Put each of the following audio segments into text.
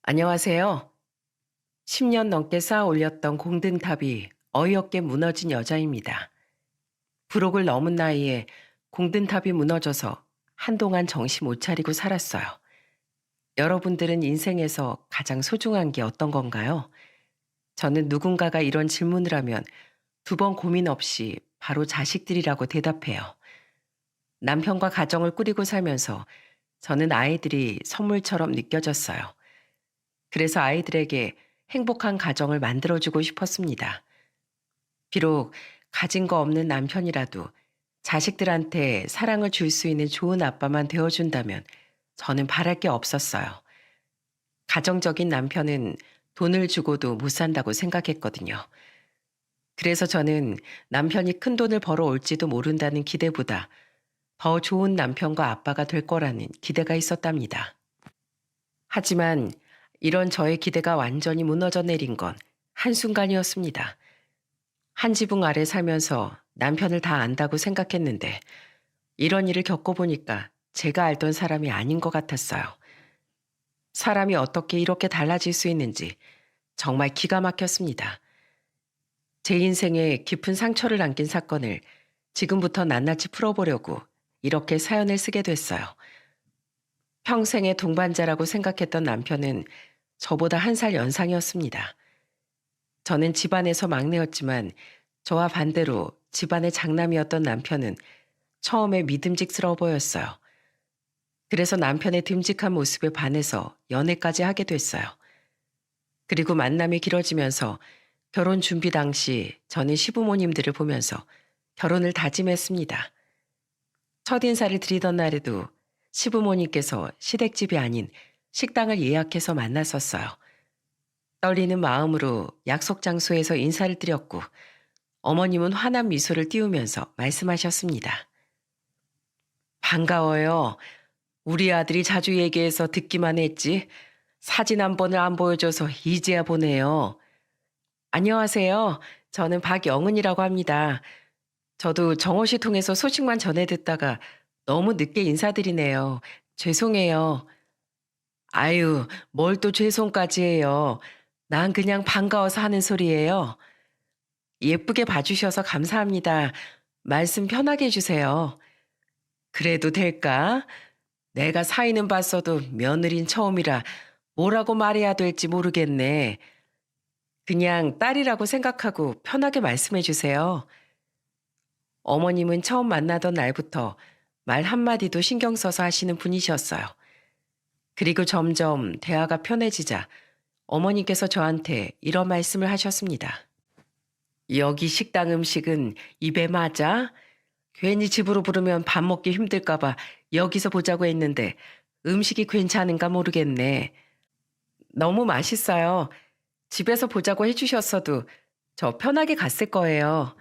안녕하세요. 10년 넘게 쌓아 올렸던 공든탑이 어이없게 무너진 여자입니다. 불혹을 넘은 나이에 공든탑이 무너져서 한동안 정신 못 차리고 살았어요. 여러분들은 인생에서 가장 소중한 게 어떤 건가요? 저는 누군가가 이런 질문을 하면 두 번 고민 없이 바로 자식들이라고 대답해요. 남편과 가정을 꾸리고 살면서 저는 아이들이 선물처럼 느껴졌어요. 그래서 아이들에게 행복한 가정을 만들어주고 싶었습니다. 비록 가진 거 없는 남편이라도 자식들한테 사랑을 줄 수 있는 좋은 아빠만 되어준다면 저는 바랄 게 없었어요. 가정적인 남편은 돈을 주고도 못 산다고 생각했거든요. 그래서 저는 남편이 큰 돈을 벌어올지도 모른다는 기대보다 더 좋은 남편과 아빠가 될 거라는 기대가 있었답니다. 하지만 이런 저의 기대가 완전히 무너져 내린 건 한순간이었습니다. 한 지붕 아래 살면서 남편을 다 안다고 생각했는데 이런 일을 겪어보니까 제가 알던 사람이 아닌 것 같았어요. 사람이 어떻게 이렇게 달라질 수 있는지 정말 기가 막혔습니다. 제 인생에 깊은 상처를 남긴 사건을 지금부터 낱낱이 풀어보려고 이렇게 사연을 쓰게 됐어요. 평생의 동반자라고 생각했던 남편은 저보다 한 살 연상이었습니다. 저는 집안에서 막내였지만 저와 반대로 집안의 장남이었던 남편은 처음에 믿음직스러워 보였어요. 그래서 남편의 듬직한 모습에 반해서 연애까지 하게 됐어요. 그리고 만남이 길어지면서 결혼 준비 당시 저는 시부모님들을 보면서 결혼을 다짐했습니다. 첫인사를 드리던 날에도 시부모님께서 시댁집이 아닌 식당을 예약해서 만났었어요. 떨리는 마음으로 약속 장소에서 인사를 드렸고 어머님은 환한 미소를 띄우면서 말씀하셨습니다. 반가워요. 우리 아들이 자주 얘기해서 듣기만 했지. 사진 한 번을 안 보여줘서 이제야 보네요. 안녕하세요. 저는 박영은이라고 합니다. 저도 정호씨 통해서 소식만 전해 듣다가 너무 늦게 인사드리네요. 죄송해요. 아유, 뭘 또 죄송까지 해요. 난 그냥 반가워서 하는 소리예요. 예쁘게 봐주셔서 감사합니다. 말씀 편하게 해주세요. 그래도 될까? 내가 사위는 봤어도 며느린 처음이라 뭐라고 말해야 될지 모르겠네. 그냥 딸이라고 생각하고 편하게 말씀해 주세요. 어머님은 처음 만나던 날부터 말 한마디도 신경 써서 하시는 분이셨어요. 그리고 점점 대화가 편해지자 어머니께서 저한테 이런 말씀을 하셨습니다. 여기 식당 음식은 입에 맞아? 괜히 집으로 부르면 밥 먹기 힘들까봐 여기서 보자고 했는데 음식이 괜찮은가 모르겠네. 너무 맛있어요. 집에서 보자고 해주셨어도 저 편하게 갔을 거예요.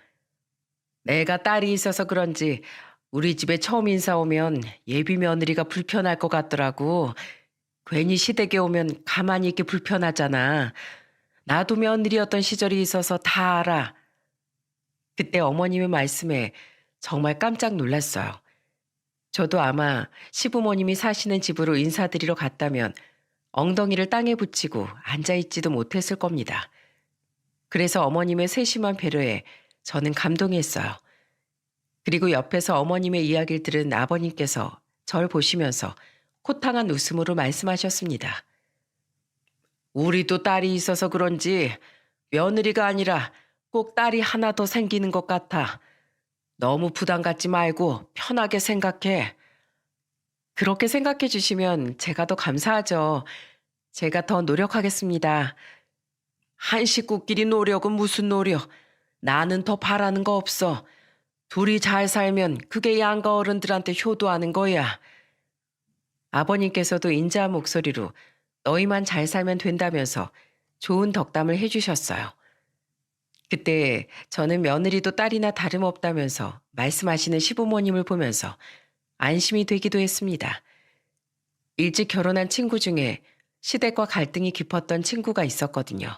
내가 딸이 있어서 그런지 우리 집에 처음 인사 오면 예비 며느리가 불편할 것 같더라고. 괜히 시댁에 오면 가만히 있기 불편하잖아. 나도 며느리였던 시절이 있어서 다 알아. 그때 어머님의 말씀에 정말 깜짝 놀랐어요. 저도 아마 시부모님이 사시는 집으로 인사드리러 갔다면 엉덩이를 땅에 붙이고 앉아있지도 못했을 겁니다. 그래서 어머님의 세심한 배려에 저는 감동했어요. 그리고 옆에서 어머님의 이야기를 들은 아버님께서 절 보시면서 호탕한 웃음으로 말씀하셨습니다. 우리도 딸이 있어서 그런지 며느리가 아니라 꼭 딸이 하나 더 생기는 것 같아. 너무 부담 갖지 말고 편하게 생각해. 그렇게 생각해 주시면 제가 더 감사하죠. 제가 더 노력하겠습니다. 한 식구끼리 노력은 무슨 노력? 나는 더 바라는 거 없어. 둘이 잘 살면 그게 양가 어른들한테 효도하는 거야. 아버님께서도 인자한 목소리로 너희만 잘 살면 된다면서 좋은 덕담을 해주셨어요. 그때 저는 며느리도 딸이나 다름없다면서 말씀하시는 시부모님을 보면서 안심이 되기도 했습니다. 일찍 결혼한 친구 중에 시댁과 갈등이 깊었던 친구가 있었거든요.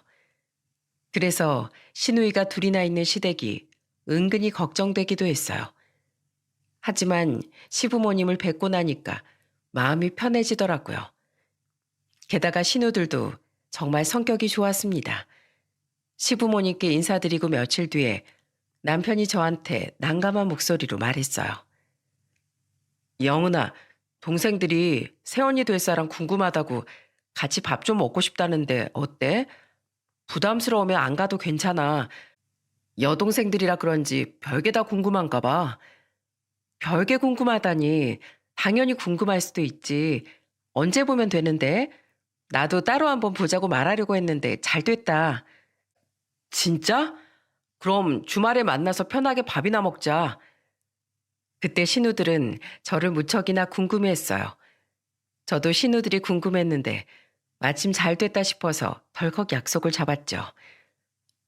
그래서 시누이가 둘이나 있는 시댁이 은근히 걱정되기도 했어요. 하지만 시부모님을 뵙고 나니까 마음이 편해지더라고요. 게다가 신우들도 정말 성격이 좋았습니다. 시부모님께 인사드리고 며칠 뒤에 남편이 저한테 난감한 목소리로 말했어요. 영은아, 동생들이 새언니 될 사람 궁금하다고 같이 밥 좀 먹고 싶다는데 어때? 부담스러우면 안 가도 괜찮아. 여동생들이라 그런지 별게 다 궁금한가 봐. 별게 궁금하다니. 당연히 궁금할 수도 있지. 언제 보면 되는데? 나도 따로 한번 보자고 말하려고 했는데 잘 됐다. 진짜? 그럼 주말에 만나서 편하게 밥이나 먹자. 그때 신우들은 저를 무척이나 궁금해했어요. 저도 신우들이 궁금했는데 마침 잘 됐다 싶어서 덜컥 약속을 잡았죠.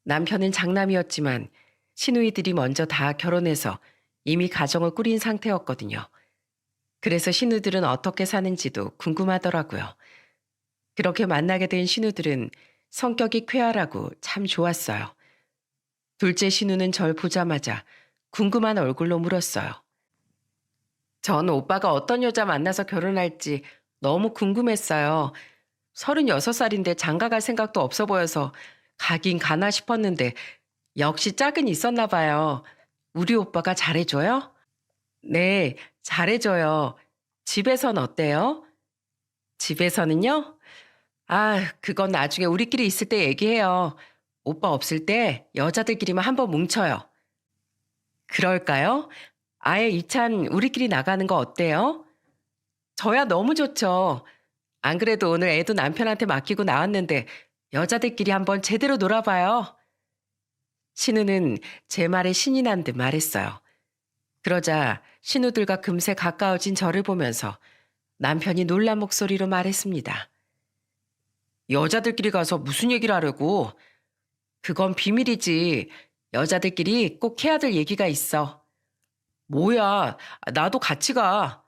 남편은 장남이었지만 시누이들이 먼저 다 결혼해서 이미 가정을 꾸린 상태였거든요. 그래서 신우들은 어떻게 사는지도 궁금하더라고요. 그렇게 만나게 된 신우들은 성격이 쾌활하고 참 좋았어요. 둘째 신우는 절 보자마자 궁금한 얼굴로 물었어요. 전 오빠가 어떤 여자 만나서 결혼할지 너무 궁금했어요. 36살인데 장가 갈 생각도 없어 보여서 가긴 가나 싶었는데 역시 짝은 있었나 봐요. 우리 오빠가 잘해줘요? 네, 잘해줘요. 집에선 어때요? 집에서는요? 아, 그건 나중에 우리끼리 있을 때 얘기해요. 오빠 없을 때 여자들끼리만 한번 뭉쳐요. 그럴까요? 아예 이찬 우리끼리 나가는 거 어때요? 저야 너무 좋죠. 안 그래도 오늘 애도 남편한테 맡기고 나왔는데 여자들끼리 한번 제대로 놀아봐요. 신우는 제 말에 신이 난 듯 말했어요. 그러자 신우들과 금세 가까워진 저를 보면서 남편이 놀란 목소리로 말했습니다. 여자들끼리 가서 무슨 얘기를 하려고? 그건 비밀이지. 여자들끼리 꼭 해야 될 얘기가 있어. 뭐야, 나도 같이 가.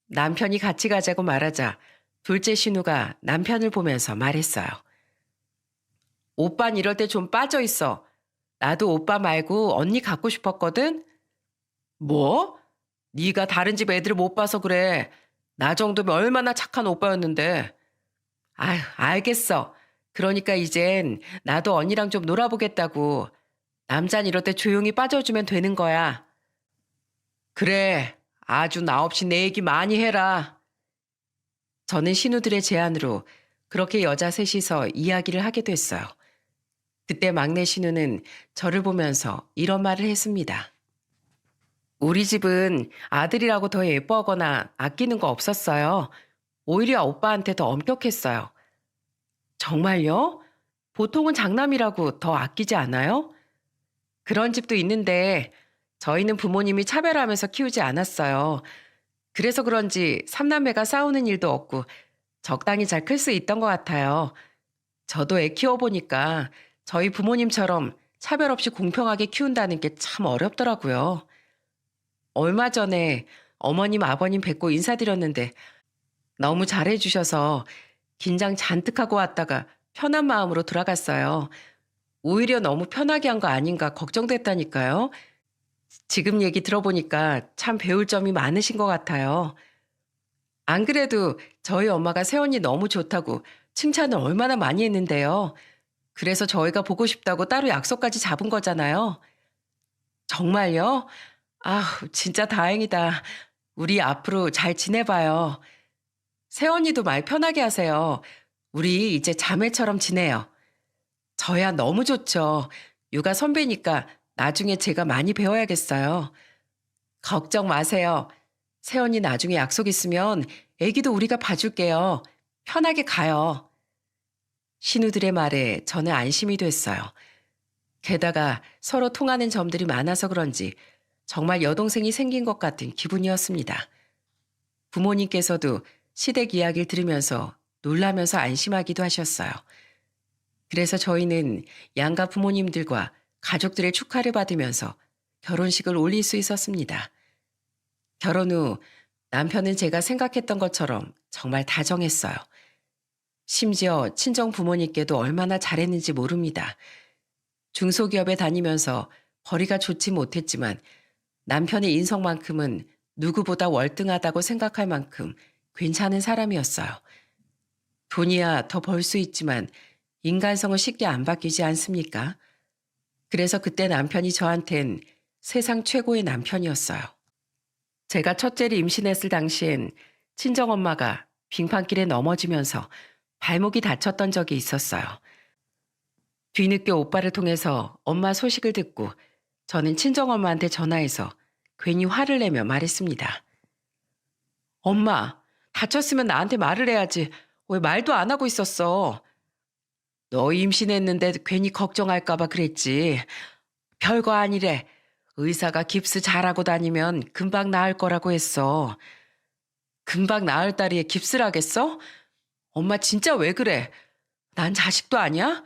남편이 같이 가자고 말하자 둘째 신우가 남편을 보면서 말했어요. 오빤 이럴 때 좀 빠져 있어. 나도 오빠 말고 언니 갖고 싶었거든? 뭐? 네가 다른 집 애들 못 봐서 그래. 나 정도면 얼마나 착한 오빠였는데. 아휴, 알겠어. 그러니까 이젠 나도 언니랑 좀 놀아보겠다고. 남잔 이럴 때 조용히 빠져주면 되는 거야. 그래, 아주 나 없이 내 얘기 많이 해라. 저는 신우들의 제안으로 그렇게 여자 셋이서 이야기를 하게 됐어요. 그때 막내 신우는 저를 보면서 이런 말을 했습니다. 우리 집은 아들이라고 더 예뻐하거나 아끼는 거 없었어요. 오히려 오빠한테 더 엄격했어요. 정말요? 보통은 장남이라고 더 아끼지 않아요? 그런 집도 있는데 저희는 부모님이 차별하면서 키우지 않았어요. 그래서 그런지 삼남매가 싸우는 일도 없고 적당히 잘 클 수 있던 것 같아요. 저도 애 키워보니까 저희 부모님처럼 차별 없이 공평하게 키운다는 게 참 어렵더라고요. 얼마 전에 어머님, 아버님 뵙고 인사드렸는데 너무 잘해주셔서 긴장 잔뜩 하고 왔다가 편한 마음으로 돌아갔어요. 오히려 너무 편하게 한 거 아닌가 걱정됐다니까요. 지금 얘기 들어보니까 참 배울 점이 많으신 것 같아요. 안 그래도 저희 엄마가 새언니 너무 좋다고 칭찬을 얼마나 많이 했는데요. 그래서 저희가 보고 싶다고 따로 약속까지 잡은 거잖아요. 정말요? 아, 진짜 다행이다. 우리 앞으로 잘 지내봐요. 새언니도 말 편하게 하세요. 우리 이제 자매처럼 지내요. 저야 너무 좋죠. 육아 선배니까 나중에 제가 많이 배워야겠어요. 걱정 마세요. 새언니 나중에 약속 있으면 애기도 우리가 봐줄게요. 편하게 가요. 신우들의 말에 저는 안심이 됐어요. 게다가 서로 통하는 점들이 많아서 그런지 정말 여동생이 생긴 것 같은 기분이었습니다. 부모님께서도 시댁 이야기를 들으면서 놀라면서 안심하기도 하셨어요. 그래서 저희는 양가 부모님들과 가족들의 축하를 받으면서 결혼식을 올릴 수 있었습니다. 결혼 후 남편은 제가 생각했던 것처럼 정말 다정했어요. 심지어 친정 부모님께도 얼마나 잘했는지 모릅니다. 중소기업에 다니면서 벌이가 좋지 못했지만 남편의 인성만큼은 누구보다 월등하다고 생각할 만큼 괜찮은 사람이었어요. 돈이야 더 벌 수 있지만 인간성은 쉽게 안 바뀌지 않습니까? 그래서 그때 남편이 저한텐 세상 최고의 남편이었어요. 제가 첫째를 임신했을 당시엔 친정엄마가 빙판길에 넘어지면서 발목이 다쳤던 적이 있었어요. 뒤늦게 오빠를 통해서 엄마 소식을 듣고 저는 친정엄마한테 전화해서 괜히 화를 내며 말했습니다. 엄마, 다쳤으면 나한테 말을 해야지. 왜 말도 안 하고 있었어? 너 임신했는데 괜히 걱정할까봐 그랬지. 별거 아니래. 의사가 깁스 잘하고 다니면 금방 나을 거라고 했어. 금방 나을 다리에 깁스를 하겠어? 엄마 진짜 왜 그래? 난 자식도 아니야?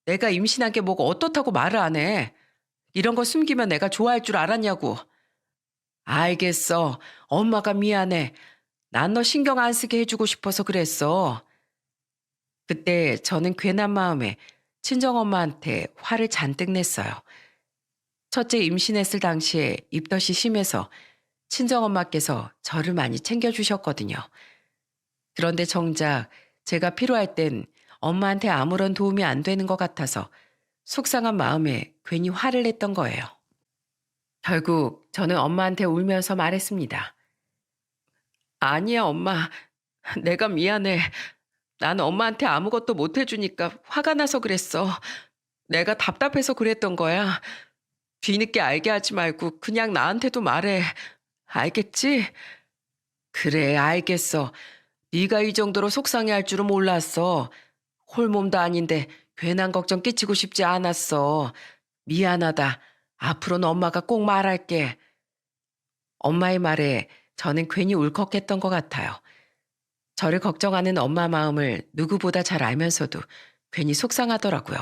내가 임신한 게 뭐가 어떻다고 말을 안 해. 이런 거 숨기면 내가 좋아할 줄 알았냐고. 알겠어. 엄마가 미안해. 난 너 신경 안 쓰게 해주고 싶어서 그랬어. 그때 저는 괜한 마음에 친정엄마한테 화를 잔뜩 냈어요. 첫째 임신했을 당시에 입덧이 심해서 친정엄마께서 저를 많이 챙겨주셨거든요. 그런데 정작 제가 필요할 땐 엄마한테 아무런 도움이 안 되는 것 같아서 속상한 마음에 괜히 화를 냈던 거예요. 결국 저는 엄마한테 울면서 말했습니다. 아니야, 엄마. 내가 미안해. 난 엄마한테 아무것도 못 해주니까 화가 나서 그랬어. 내가 답답해서 그랬던 거야. 뒤늦게 알게 하지 말고 그냥 나한테도 말해. 알겠지? 그래, 알겠어. 네가 이 정도로 속상해할 줄은 몰랐어. 홀몸도 아닌데 괜한 걱정 끼치고 싶지 않았어. 미안하다. 앞으로는 엄마가 꼭 말할게. 엄마의 말에 저는 괜히 울컥했던 것 같아요. 저를 걱정하는 엄마 마음을 누구보다 잘 알면서도 괜히 속상하더라고요.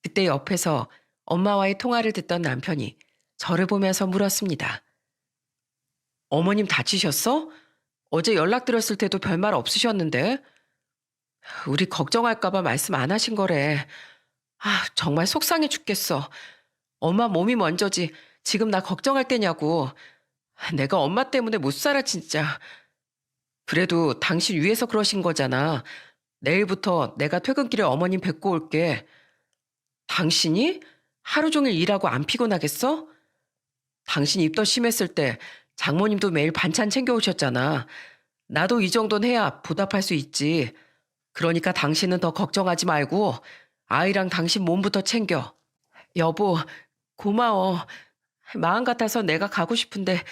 그때 옆에서 엄마와의 통화를 듣던 남편이 저를 보면서 물었습니다. 어머님 다치셨어? 어제 연락드렸을 때도 별말 없으셨는데? 우리 걱정할까봐 말씀 안 하신 거래. 정말 속상해 죽겠어. 엄마 몸이 먼저지 지금 나 걱정할 때냐고. 내가 엄마 때문에 못 살아 진짜. 그래도 당신 위해서 그러신 거잖아. 내일부터 내가 퇴근길에 어머님 뵙고 올게. 당신이? 하루 종일 일하고 안 피곤하겠어? 당신 입덧 심했을 때 장모님도 매일 반찬 챙겨오셨잖아. 나도 이 정도는 해야 보답할 수 있지. 그러니까 당신은 더 걱정하지 말고 아이랑 당신 몸부터 챙겨. 여보, 고마워. 마음 같아서 내가 가고 싶은데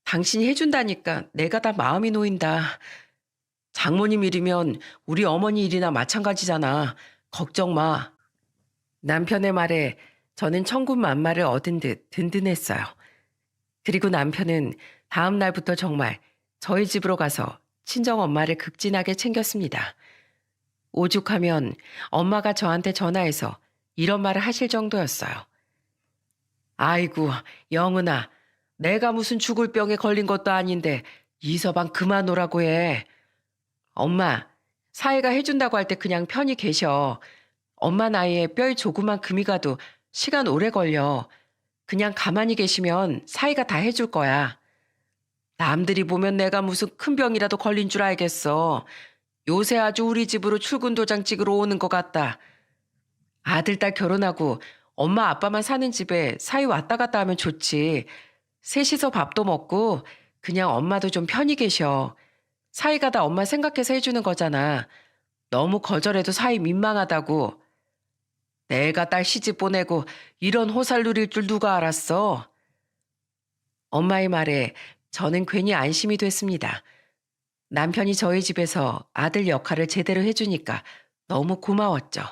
당신이 해준다니까 내가 다 마음이 놓인다. 장모님 일이면 우리 어머니 일이나 마찬가지잖아. 걱정 마. 남편의 말에 저는 천군만마를 얻은 듯 든든했어요. 그리고 남편은 다음 날부터 정말 저희 집으로 가서 친정엄마를 극진하게 챙겼습니다. 오죽하면 엄마가 저한테 전화해서 이런 말을 하실 정도였어요. 아이고, 영은아, 내가 무슨 죽을 병에 걸린 것도 아닌데 이서방 그만 오라고 해. 엄마, 사이가 해준다고 할 때 그냥 편히 계셔. 엄마 나이에 뼈에 조그만 금이 가도 시간 오래 걸려. 그냥 가만히 계시면 사이가 다 해줄 거야. 남들이 보면 내가 무슨 큰 병이라도 걸린 줄 알겠어. 요새 아주 우리 집으로 출근 도장 찍으러 오는 것 같다. 아들, 딸 결혼하고 엄마, 아빠만 사는 집에 사이 왔다 갔다 하면 좋지. 셋이서 밥도 먹고 그냥 엄마도 좀 편히 계셔. 사이가 다 엄마 생각해서 해주는 거잖아. 너무 거절해도 사이 민망하다고. 내가 딸 시집 보내고 이런 호살 누릴 줄 누가 알았어? 엄마의 말에 저는 괜히 안심이 됐습니다. 남편이 저희 집에서 아들 역할을 제대로 해주니까 너무 고마웠죠.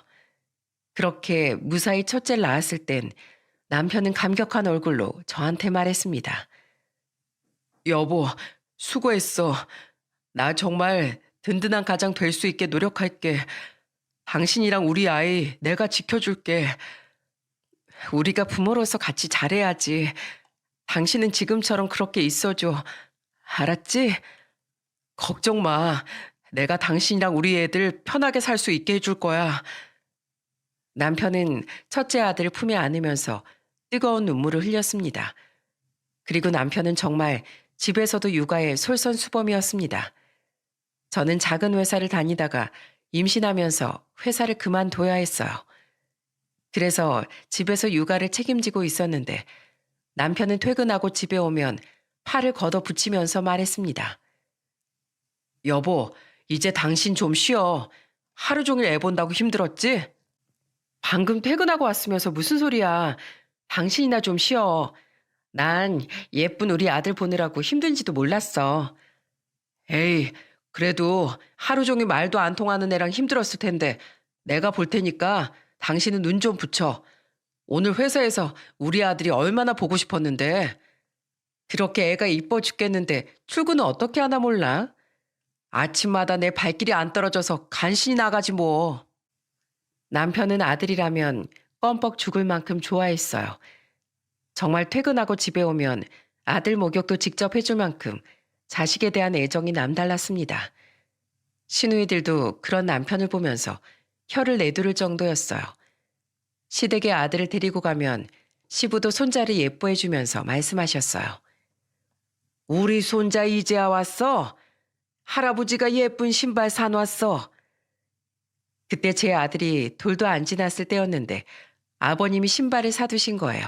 그렇게 무사히 첫째를 낳았을 땐 남편은 감격한 얼굴로 저한테 말했습니다. 여보, 수고했어. 나 정말 든든한 가장 될 수 있게 노력할게. 당신이랑 우리 아이 내가 지켜줄게. 우리가 부모로서 같이 잘해야지. 당신은 지금처럼 그렇게 있어줘. 알았지? 걱정 마. 내가 당신이랑 우리 애들 편하게 살 수 있게 해줄 거야. 남편은 첫째 아들을 품에 안으면서 뜨거운 눈물을 흘렸습니다. 그리고 남편은 정말 집에서도 육아에 솔선수범이었습니다. 저는 작은 회사를 다니다가 임신하면서 회사를 그만둬야 했어요. 그래서 집에서 육아를 책임지고 있었는데 남편은 퇴근하고 집에 오면 팔을 걷어 붙이면서 말했습니다. 여보, 이제 당신 좀 쉬어. 하루 종일 애 본다고 힘들었지? 방금 퇴근하고 왔으면서 무슨 소리야. 당신이나 좀 쉬어. 난 예쁜 우리 아들 보느라고 힘든지도 몰랐어. 에이, 그래도 하루 종일 말도 안 통하는 애랑 힘들었을 텐데 내가 볼 테니까 당신은 눈 좀 붙여. 오늘 회사에서 우리 아들이 얼마나 보고 싶었는데. 그렇게 애가 이뻐 죽겠는데 출근은 어떻게 하나 몰라? 아침마다 내 발길이 안 떨어져서 간신히 나가지 뭐. 남편은 아들이라면 껌뻑 죽을 만큼 좋아했어요. 정말 퇴근하고 집에 오면 아들 목욕도 직접 해줄 만큼 자식에 대한 애정이 남달랐습니다. 시누이들도 그런 남편을 보면서 혀를 내두를 정도였어요. 시댁에 아들을 데리고 가면 시부도 손자를 예뻐해주면서 말씀하셨어요. 우리 손자 이제야 왔어. 할아버지가 예쁜 신발 사놨어. 그때 제 아들이 돌도 안 지났을 때였는데 아버님이 신발을 사두신 거예요.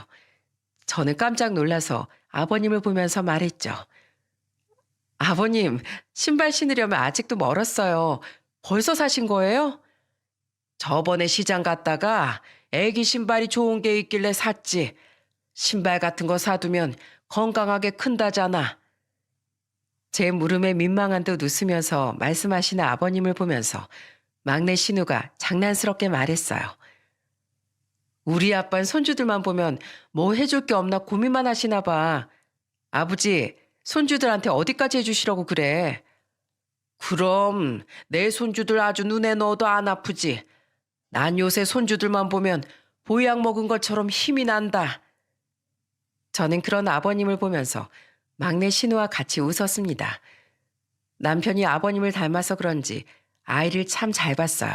저는 깜짝 놀라서 아버님을 보면서 말했죠. 아버님, 신발 신으려면 아직도 멀었어요. 벌써 사신 거예요? 저번에 시장 갔다가 애기 신발이 좋은 게 있길래 샀지. 신발 같은 거 사두면 건강하게 큰다잖아. 제 물음에 민망한 듯 웃으면서 말씀하시는 아버님을 보면서 막내 신우가 장난스럽게 말했어요. 우리 아빠는 손주들만 보면 뭐 해줄 게 없나 고민만 하시나 봐. 아버지, 손주들한테 어디까지 해주시라고 그래. 그럼 내 손주들 아주 눈에 넣어도 안 아프지. 난 요새 손주들만 보면 보약 먹은 것처럼 힘이 난다. 저는 그런 아버님을 보면서 막내 신우와 같이 웃었습니다. 남편이 아버님을 닮아서 그런지 아이를 참 잘 봤어요.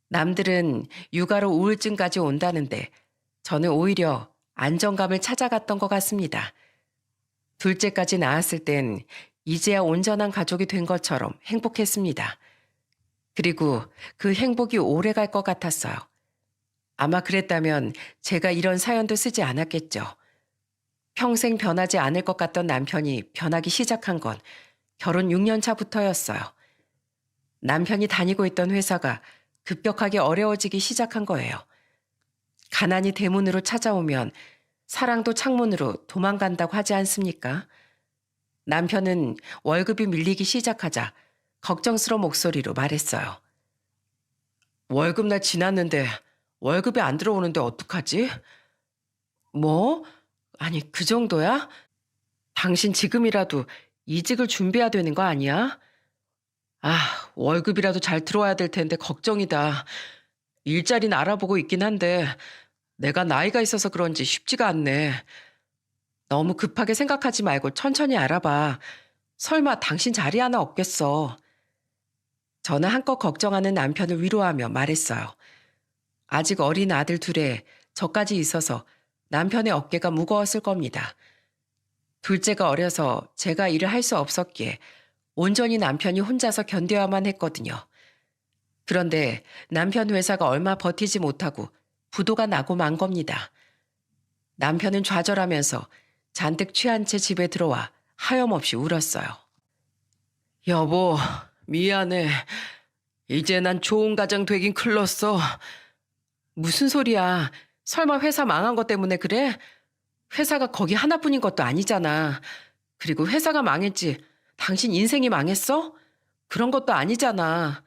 남들은 육아로 우울증까지 온다는데 저는 오히려 안정감을 찾아갔던 것 같습니다. 둘째까지 낳았을 땐 이제야 온전한 가족이 된 것처럼 행복했습니다. 그리고 그 행복이 오래 갈 것 같았어요. 아마 그랬다면 제가 이런 사연도 쓰지 않았겠죠. 평생 변하지 않을 것 같던 남편이 변하기 시작한 건 결혼 6년 차부터였어요. 남편이 다니고 있던 회사가 급격하게 어려워지기 시작한 거예요. 가난이 대문으로 찾아오면 사랑도 창문으로 도망간다고 하지 않습니까? 남편은 월급이 밀리기 시작하자 걱정스러운 목소리로 말했어요. 월급날 지났는데 월급이 안 들어오는데 어떡하지? 뭐? 아니, 그 정도야? 당신 지금이라도 이직을 준비해야 되는 거 아니야? 아, 월급이라도 잘 들어와야 될 텐데 걱정이다. 일자리는 알아보고 있긴 한데 내가 나이가 있어서 그런지 쉽지가 않네. 너무 급하게 생각하지 말고 천천히 알아봐. 설마 당신 자리 하나 없겠어. 저는 한껏 걱정하는 남편을 위로하며 말했어요. 아직 어린 아들 둘에 저까지 있어서 남편의 어깨가 무거웠을 겁니다. 둘째가 어려서 제가 일을 할 수 없었기에 온전히 남편이 혼자서 견뎌야만 했거든요. 그런데 남편 회사가 얼마 버티지 못하고 부도가 나고 만 겁니다. 남편은 좌절하면서 잔뜩 취한 채 집에 들어와 하염없이 울었어요. 여보, 미안해. 이제 난 좋은 가정 되긴 클렀어. 무슨 소리야. 설마 회사 망한 것 때문에 그래? 회사가 거기 하나뿐인 것도 아니잖아. 그리고 회사가 망했지. 당신 인생이 망했어? 그런 것도 아니잖아.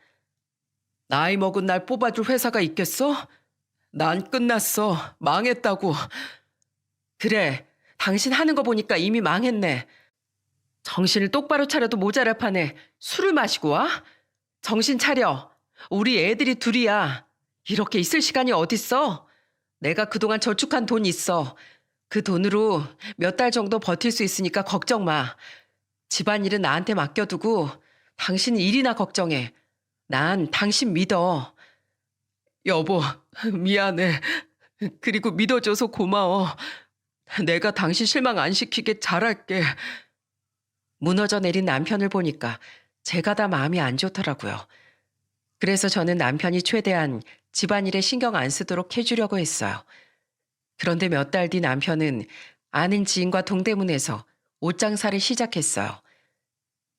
나이 먹은 날 뽑아줄 회사가 있겠어? 난 끝났어. 망했다고. 그래, 당신 하는 거 보니까 이미 망했네. 정신을 똑바로 차려도 모자랄 판에 술을 마시고 와? 정신 차려. 우리 애들이 둘이야. 이렇게 있을 시간이 어딨어? 내가 그동안 저축한 돈 있어. 그 돈으로 몇 달 정도 버틸 수 있으니까 걱정 마. 집안일은 나한테 맡겨두고 당신 일이나 걱정해. 난 당신 믿어. 여보, 미안해. 그리고 믿어줘서 고마워. 내가 당신 실망 안 시키게 잘할게. 무너져 내린 남편을 보니까 제가 다 마음이 안 좋더라고요. 그래서 저는 남편이 최대한 집안일에 신경 안 쓰도록 해주려고 했어요. 그런데 몇 달 뒤 남편은 아는 지인과 동대문에서 옷 장사를 시작했어요.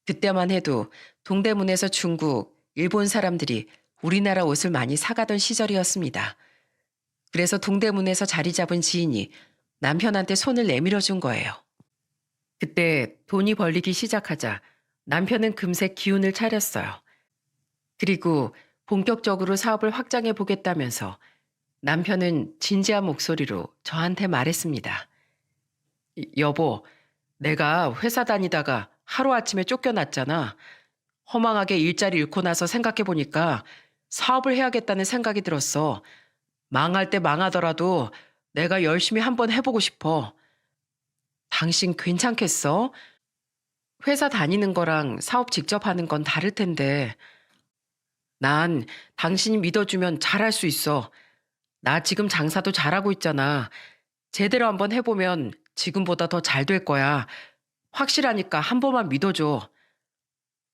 그때만 해도 동대문에서 중국, 일본 사람들이 우리나라 옷을 많이 사가던 시절이었습니다. 그래서 동대문에서 자리 잡은 지인이 남편한테 손을 내밀어 준 거예요. 그때 돈이 벌리기 시작하자 남편은 금세 기운을 차렸어요. 그리고 본격적으로 사업을 확장해 보겠다면서 남편은 진지한 목소리로 저한테 말했습니다. 여보, 내가 회사 다니다가 하루아침에 쫓겨났잖아. 허망하게 일자리 잃고 나서 생각해 보니까 사업을 해야겠다는 생각이 들었어. 망할 때 망하더라도 내가 열심히 한번 해보고 싶어. 당신 괜찮겠어? 회사 다니는 거랑 사업 직접 하는 건 다를 텐데. 난 당신이 믿어주면 잘할 수 있어. 나 지금 장사도 잘하고 있잖아. 제대로 한번 해보면 지금보다 더 잘 될 거야. 확실하니까 한 번만 믿어줘.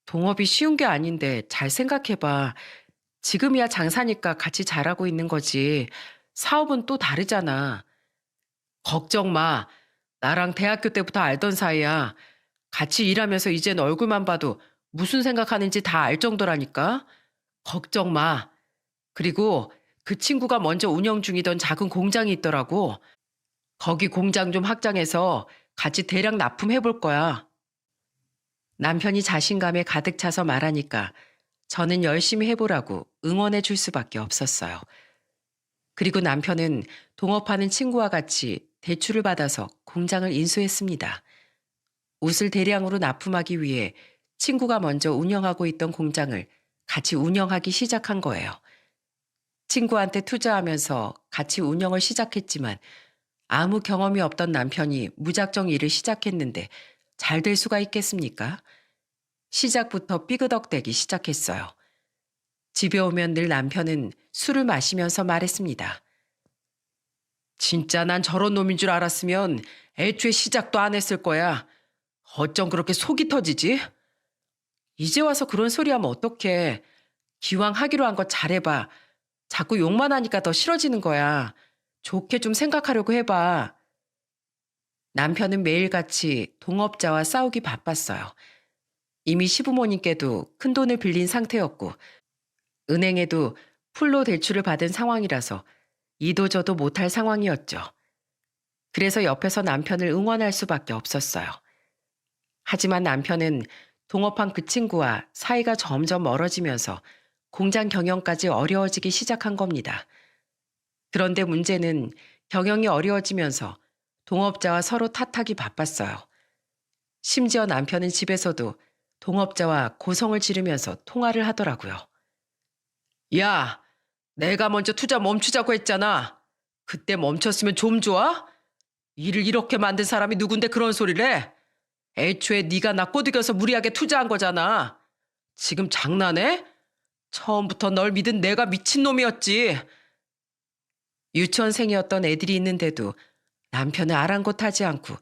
동업이 쉬운 게 아닌데 잘 생각해봐. 지금이야 장사니까 같이 잘하고 있는 거지. 사업은 또 다르잖아. 걱정 마. 나랑 대학교 때부터 알던 사이야. 같이 일하면서 이젠 얼굴만 봐도 무슨 생각하는지 다 알 정도라니까. 걱정 마. 그리고 그 친구가 먼저 운영 중이던 작은 공장이 있더라고. 거기 공장 좀 확장해서 같이 대량 납품해 볼 거야. 남편이 자신감에 가득 차서 말하니까 저는 열심히 해보라고 응원해 줄 수밖에 없었어요. 그리고 남편은 동업하는 친구와 같이 대출을 받아서 공장을 인수했습니다. 옷을 대량으로 납품하기 위해 친구가 먼저 운영하고 있던 공장을 같이 운영하기 시작한 거예요. 친구한테 투자하면서 같이 운영을 시작했지만 아무 경험이 없던 남편이 무작정 일을 시작했는데 잘 될 수가 있겠습니까? 시작부터 삐그덕대기 시작했어요. 집에 오면 늘 남편은 술을 마시면서 말했습니다. 진짜 난 저런 놈인 줄 알았으면 애초에 시작도 안 했을 거야. 어쩜 그렇게 속이 터지지? 이제 와서 그런 소리 하면 어떡해. 기왕 하기로 한 거 잘해봐. 자꾸 욕만 하니까 더 싫어지는 거야. 좋게 좀 생각하려고 해봐. 남편은 매일같이 동업자와 싸우기 바빴어요. 이미 시부모님께도 큰돈을 빌린 상태였고 은행에도 풀로 대출을 받은 상황이라서 이도저도 못할 상황이었죠. 그래서 옆에서 남편을 응원할 수밖에 없었어요. 하지만 남편은 동업한 그 친구와 사이가 점점 멀어지면서 공장 경영까지 어려워지기 시작한 겁니다. 그런데 문제는 경영이 어려워지면서 동업자와 서로 탓하기 바빴어요. 심지어 남편은 집에서도 동업자와 고성을 지르면서 통화를 하더라고요. 야, 내가 먼저 투자 멈추자고 했잖아. 그때 멈췄으면 좀 좋아? 일을 이렇게 만든 사람이 누군데 그런 소리를 해? 애초에 네가 나 꼬드겨서 무리하게 투자한 거잖아. 지금 장난해? 처음부터 널 믿은 내가 미친놈이었지. 유치원생이었던 애들이 있는데도 남편은 아랑곳하지 않고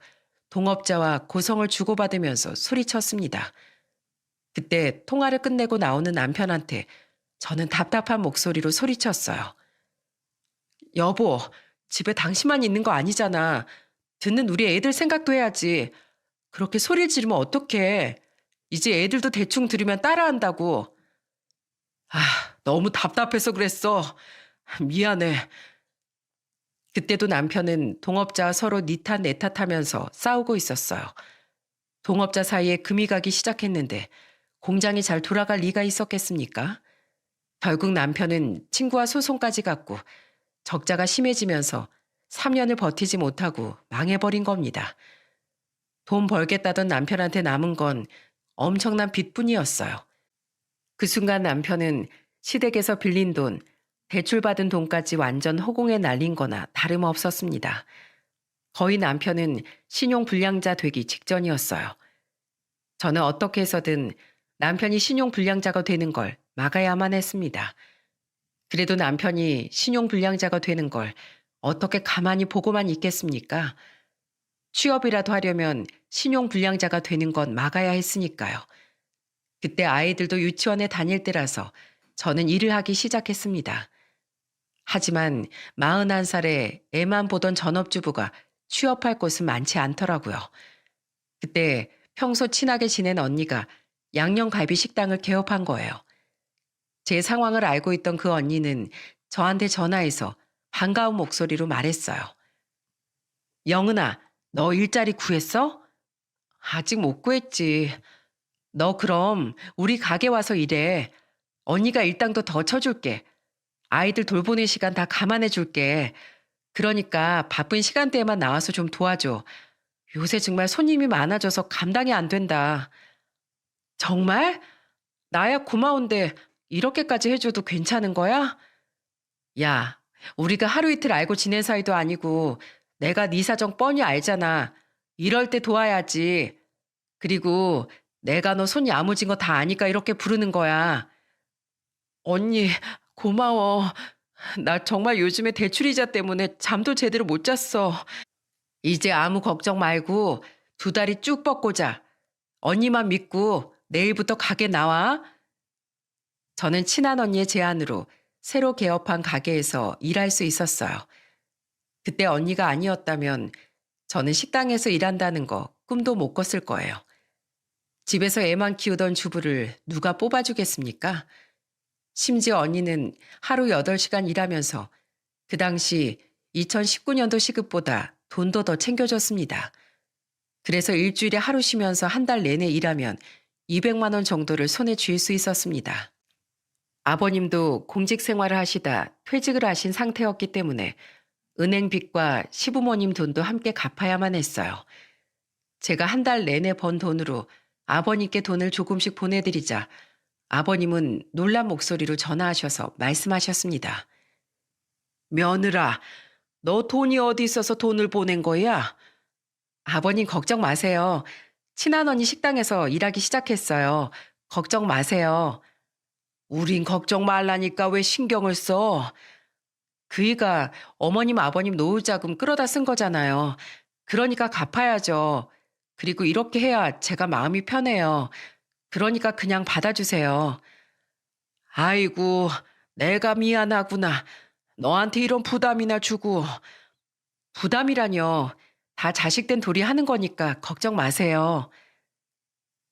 동업자와 고성을 주고받으면서 소리쳤습니다. 그때 통화를 끝내고 나오는 남편한테 저는 답답한 목소리로 소리쳤어요. 여보, 집에 당신만 있는 거 아니잖아. 듣는 우리 애들 생각도 해야지. 그렇게 소리를 지르면 어떡해. 이제 애들도 대충 들으면 따라한다고. 아, 너무 답답해서 그랬어. 미안해. 그때도 남편은 동업자와 서로 니 탓 내 탓하면서 싸우고 있었어요. 동업자 사이에 금이 가기 시작했는데 공장이 잘 돌아갈 리가 있었겠습니까? 결국 남편은 친구와 소송까지 갔고 적자가 심해지면서 3년을 버티지 못하고 망해버린 겁니다. 돈 벌겠다던 남편한테 남은 건 엄청난 빚뿐이었어요. 그 순간 남편은 시댁에서 빌린 돈, 대출받은 돈까지 완전 허공에 날린 거나 다름없었습니다. 거의 남편은 신용불량자 되기 직전이었어요. 저는 어떻게 해서든 남편이 신용불량자가 되는 걸 막아야만 했습니다. 그래도 남편이 신용불량자가 되는 걸 어떻게 가만히 보고만 있겠습니까? 취업이라도 하려면 신용불량자가 되는 건 막아야 했으니까요. 그때 아이들도 유치원에 다닐 때라서 저는 일을 하기 시작했습니다. 하지만 41살에 애만 보던 전업주부가 취업할 곳은 많지 않더라고요. 그때 평소 친하게 지낸 언니가 양념갈비 식당을 개업한 거예요. 제 상황을 알고 있던 그 언니는 저한테 전화해서 반가운 목소리로 말했어요. 영은아, 너 일자리 구했어? 아직 못 구했지. 너 그럼 우리 가게 와서 일해. 언니가 일당도 더 쳐줄게. 아이들 돌보는 시간 다 감안해 줄게. 그러니까 바쁜 시간대에만 나와서 좀 도와줘. 요새 정말 손님이 많아져서 감당이 안 된다. 정말? 나야 고마운데 이렇게까지 해줘도 괜찮은 거야? 야, 우리가 하루 이틀 알고 지낸 사이도 아니고 내가 네 사정 뻔히 알잖아. 이럴 때 도와야지. 그리고 내가 너 손 야무진 거 다 아니까 이렇게 부르는 거야. 언니, 고마워. 나 정말 요즘에 대출이자 때문에 잠도 제대로 못 잤어. 이제 아무 걱정 말고 2다리 쭉 뻗고 자. 언니만 믿고 내일부터 가게 나와. 저는 친한 언니의 제안으로 새로 개업한 가게에서 일할 수 있었어요. 그때 언니가 아니었다면 저는 식당에서 일한다는 거 꿈도 못 꿨을 거예요. 집에서 애만 키우던 주부를 누가 뽑아주겠습니까? 심지어 언니는 하루 8시간 일하면서 그 당시 2019년도 시급보다 돈도 더 챙겨줬습니다. 그래서 일주일에 하루 쉬면서 한 달 내내 일하면 200만 원 정도를 손에 쥘 수 있었습니다. 아버님도 공직 생활을 하시다 퇴직을 하신 상태였기 때문에 은행 빚과 시부모님 돈도 함께 갚아야만 했어요. 제가 한 달 내내 번 돈으로 아버님께 돈을 조금씩 보내드리자 아버님은 놀란 목소리로 전화하셔서 말씀하셨습니다. 며느라, 너 돈이 어디 있어서 돈을 보낸 거야? 아버님 걱정 마세요. 친한 언니 식당에서 일하기 시작했어요. 걱정 마세요. 우린 걱정 말라니까 왜 신경을 써? 그이가 어머님 아버님 노후자금 끌어다 쓴 거잖아요. 그러니까 갚아야죠. 그리고 이렇게 해야 제가 마음이 편해요. 그러니까 그냥 받아주세요. 아이고, 내가 미안하구나. 너한테 이런 부담이나 주고. 부담이라뇨. 다 자식된 둘이 하는 거니까 걱정 마세요.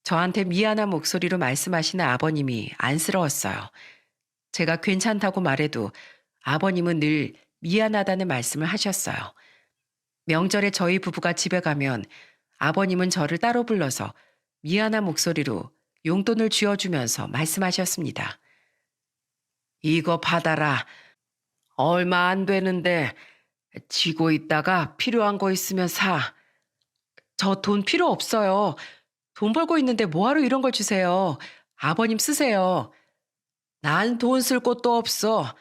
저한테 미안한 목소리로 말씀하시는 아버님이 안쓰러웠어요. 제가 괜찮다고 말해도 아버님은 늘 미안하다는 말씀을 하셨어요. 명절에 저희 부부가 집에 가면 아버님은 저를 따로 불러서 미안한 목소리로 용돈을 쥐어주면서 말씀하셨습니다. 이거 받아라. 얼마 안 되는데 쥐고 있다가 필요한 거 있으면 사. 저 돈 필요 없어요. 돈 벌고 있는데 뭐하러 이런 걸 주세요. 아버님 쓰세요. 난 돈 쓸 곳도 없어.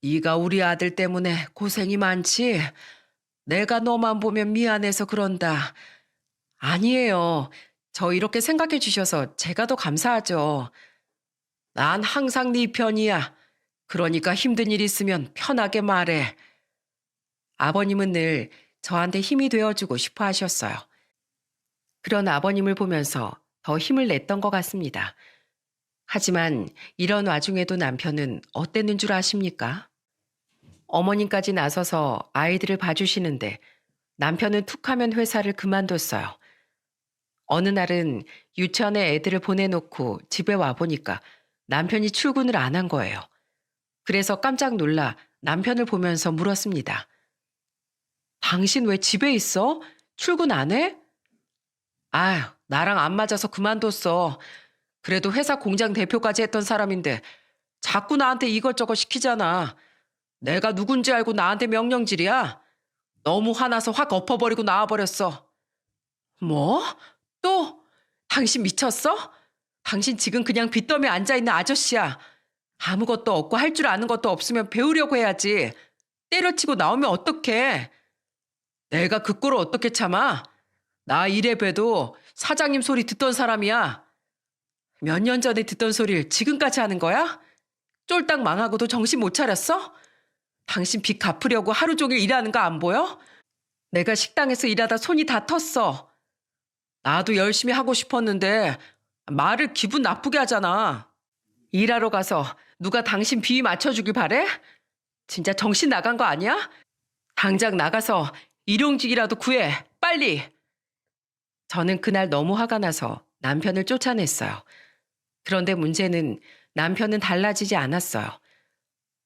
네가 우리 아들 때문에 고생이 많지? 내가 너만 보면 미안해서 그런다. 아니에요. 저 이렇게 생각해 주셔서 제가 더 감사하죠. 난 항상 네 편이야. 그러니까 힘든 일 있으면 편하게 말해. 아버님은 늘 저한테 힘이 되어주고 싶어 하셨어요. 그런 아버님을 보면서 더 힘을 냈던 것 같습니다. 하지만 이런 와중에도 남편은 어땠는 줄 아십니까? 어머님까지 나서서 아이들을 봐주시는데 남편은 툭하면 회사를 그만뒀어요. 어느 날은 유치원에 애들을 보내놓고 집에 와보니까 남편이 출근을 안 한 거예요. 그래서 깜짝 놀라 남편을 보면서 물었습니다. 당신 왜 집에 있어? 출근 안 해? 아휴, 나랑 안 맞아서 그만뒀어. 그래도 회사 공장 대표까지 했던 사람인데 자꾸 나한테 이것저것 시키잖아. 내가 누군지 알고 나한테 명령질이야? 너무 화나서 확 엎어버리고 나와버렸어. 뭐? 또? 당신 미쳤어? 당신 지금 그냥 빚더미에 앉아있는 아저씨야. 아무것도 없고 할 줄 아는 것도 없으면 배우려고 해야지. 때려치고 나오면 어떡해? 내가 그 꼴을 어떻게 참아? 나 이래봬도 사장님 소리 듣던 사람이야. 몇 년 전에 듣던 소리를 지금까지 하는 거야? 쫄딱 망하고도 정신 못 차렸어? 당신 빚 갚으려고 하루 종일 일하는 거 안 보여? 내가 식당에서 일하다 손이 다 텄어. 나도 열심히 하고 싶었는데 말을 기분 나쁘게 하잖아. 일하러 가서 누가 당신 비위 맞춰주길 바래? 진짜 정신 나간 거 아니야? 당장 나가서 일용직이라도 구해. 빨리. 저는 그날 너무 화가 나서 남편을 쫓아냈어요. 그런데 문제는 남편은 달라지지 않았어요.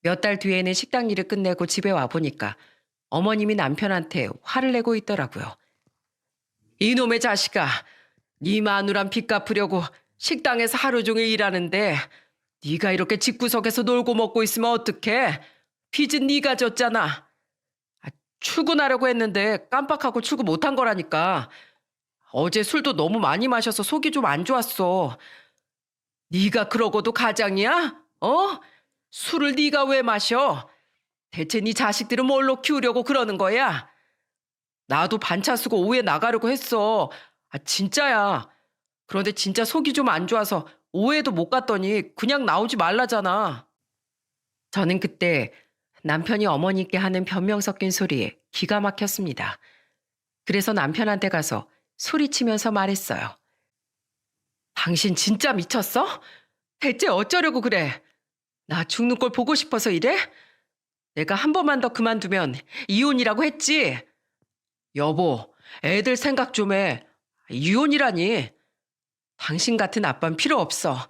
몇 달 뒤에는 식당 일을 끝내고 집에 와보니까 어머님이 남편한테 화를 내고 있더라고요. 이놈의 자식아, 네 마누란 빚 갚으려고 식당에서 하루 종일 일하는데 네가 이렇게 집구석에서 놀고 먹고 있으면 어떡해? 빚은 네가 졌잖아. 출근하려고 했는데 깜빡하고 출근 못한 거라니까. 어제 술도 너무 많이 마셔서 속이 좀 안 좋았어. 네가 그러고도 가장이야? 어? 술을 네가 왜 마셔? 대체 네 자식들은 뭘로 키우려고 그러는 거야? 나도 반차 쓰고 오후에 나가려고 했어. 진짜야. 그런데 진짜 속이 좀 안 좋아서 오후에도 못 갔더니 그냥 나오지 말라잖아. 저는 그때 남편이 어머니께 하는 변명 섞인 소리에 기가 막혔습니다. 그래서 남편한테 가서 소리치면서 말했어요. 당신 진짜 미쳤어? 대체 어쩌려고 그래? 나 죽는 꼴 보고 싶어서 이래? 내가 한 번만 더 그만두면 이혼이라고 했지? 여보, 애들 생각 좀 해. 이혼이라니. 당신 같은 아빠는 필요 없어.